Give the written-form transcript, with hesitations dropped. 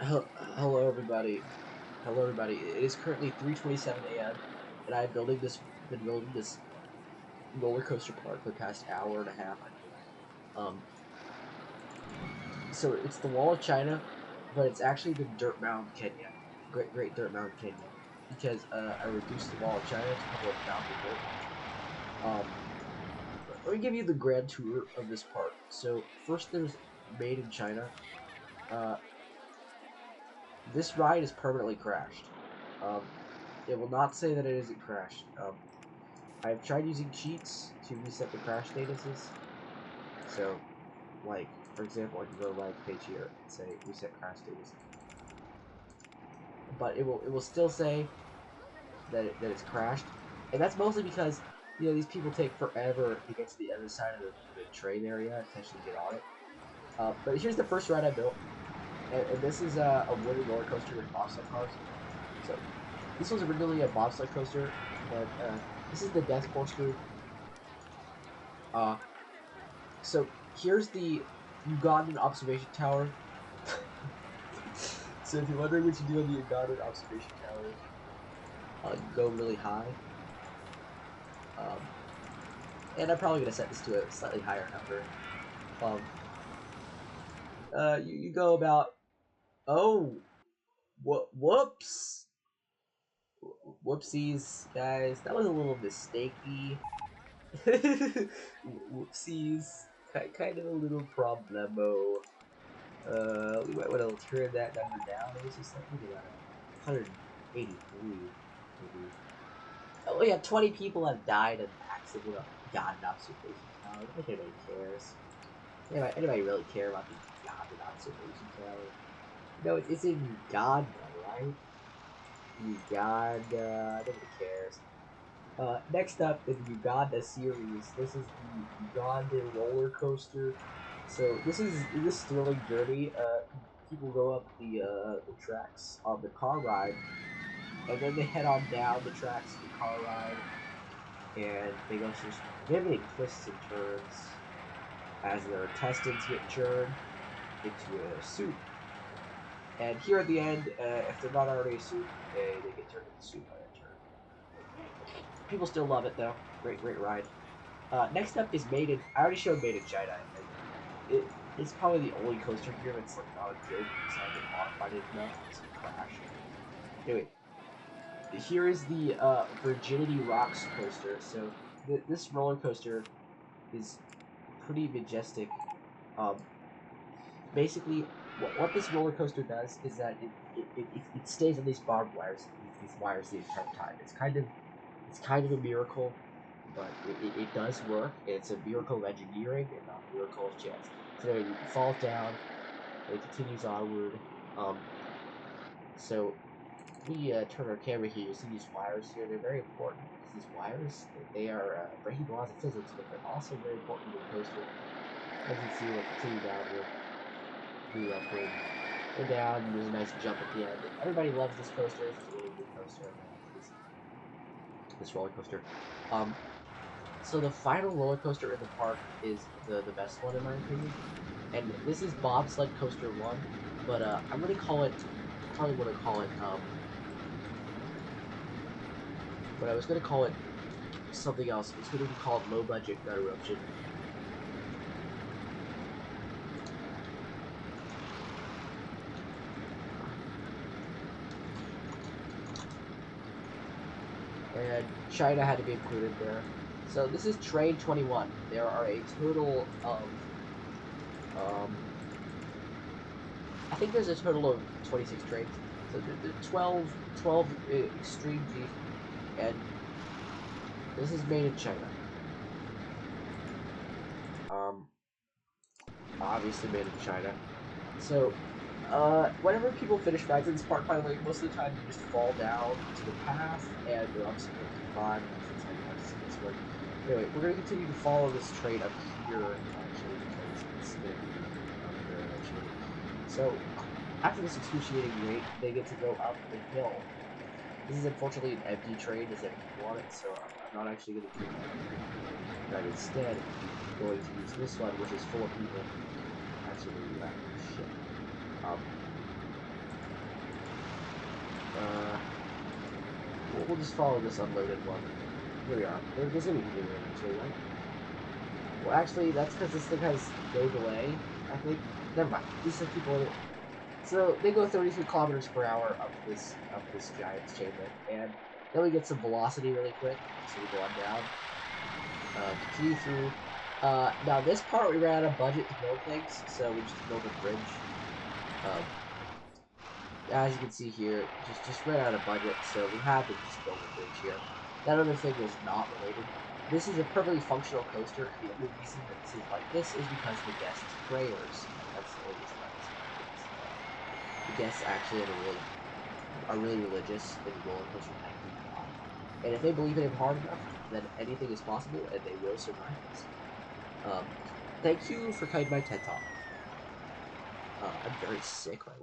Hello, everybody. Hello, everybody. It is currently 3:27 a.m. and I've been building this roller coaster park for the past hour and a half, I think. Um, so it's the Wall of China, but it's actually the Dirt Mound, Kenya. Great Dirt Mound, Kenya, because I reduced the Wall of China to cover up mountain dirt. Let me give you the grand tour of this park. So first, there's Made in China. Uh, this ride is permanently crashed. Um, it will not say that it isn't crashed. I've tried using cheats to reset the crash statuses. So, like, for example, I can go to Ride page here and say reset crash status, but it will still say that it's crashed, and that's mostly because these people take forever to get to the other side of the train area to actually get on it. But here's the first ride I built, and this is a wooden roller coaster with bobsled cars. So this was originally a bobsled coaster, but this is the death coaster. Uh, So here's the Ugandan observation tower. So if you're wondering what you do on the Ugandan observation tower, you go really high. Um, and I'm probably gonna set this to a slightly higher number. Um, you go about oh whoops whoopsies guys, that was a little mistakey. Whoopsies, kind of a little problemo. We might want to turn that number down ever so slightly to about 183, maybe. Oh yeah, 20 people have died in accident on the Ugandan observation tower. I don't think anybody cares. Anybody really care about the Ugandan observation tower? No, it's in Uganda, right? Uganda. Nobody cares. Next up in the Uganda series, this is the Uganda roller coaster. So this thrilling journey. People go up the tracks on the car ride, and then they head on down the tracks of the car ride, and they go through some riveting twists and turns as their intestines get churned into a soup. And here at the end, if they're not already a soup, they get turned into soup by that turn. People still love it though. Great ride. Next up is Made in. I already showed Made in China. It's probably the only coaster here that's like not a joke because I haven't modified it enough to crash. Anyway, here is the Virginity Rocks coaster. So this roller coaster is pretty majestic. Um, Basically, what this roller coaster does is that it stays on these barbed wires, these wires the entire time. It's kind of a miracle, but it does work. It's a miracle of engineering and not a miracle of chance. So anyway, it falls down, and it continues onward. So we turn our camera here. You see these wires here. They're very important because these wires they are breaking the laws of physics, but they're also very important to the coaster. As you see, we'll continue downward, continue upward, go down, and there's a nice jump at the end. Everybody loves this coaster. This is a really good coaster. Everybody loves this roller coaster. Um, So the final roller coaster in the park is the best one in my opinion, and this is Bobsled Coaster One, but I'm gonna call it. I probably want to call it. But I was gonna call it something else. It's gonna be called Low Budget Gut Eruption. And China had to be included there. So this is Train 21. There are a total of I think there's a total of 26 trains. So the 12 Extreme G, and this is made in China. Um, Obviously made in China. So, whenever people finish rides in this park, by the way, most of the time you just fall down to the path, and they're obviously going to keep on, because that's how you want to see this work. Anyway, we're going to continue to follow this train up here, actually, because it's going to be up here eventually. So, after this excruciating wait, they get to go up the hill. This is unfortunately an empty train, doesn't have people on it, so I'm not actually going to take that one. And I'm instead going to use this one, which is full of people. Actually, shit. Um, we'll just follow this unloaded one. Here we are. There's gonna be new eventually, right? Well, actually, that's because this thing has no delay. I think. Never mind. These are people. So they go 33 kilometers per hour up this giant's chain link, and then we get some velocity really quick. So we go on down, continue through. Now this part we ran out of budget to build things, so we just built a bridge. As you can see here, just ran out of budget, so we had to just build a bridge here. That other thing was not related. This is a perfectly functional coaster, and the only reason that this is like this is because the guests' prayers. That's the only reason why this is like this. The guests actually are really religious in roller coaster thanking God, and if they believe in Him hard enough, then anything is possible, and they will survive this. Thank you for coming to my TED Talk. I'm very sick right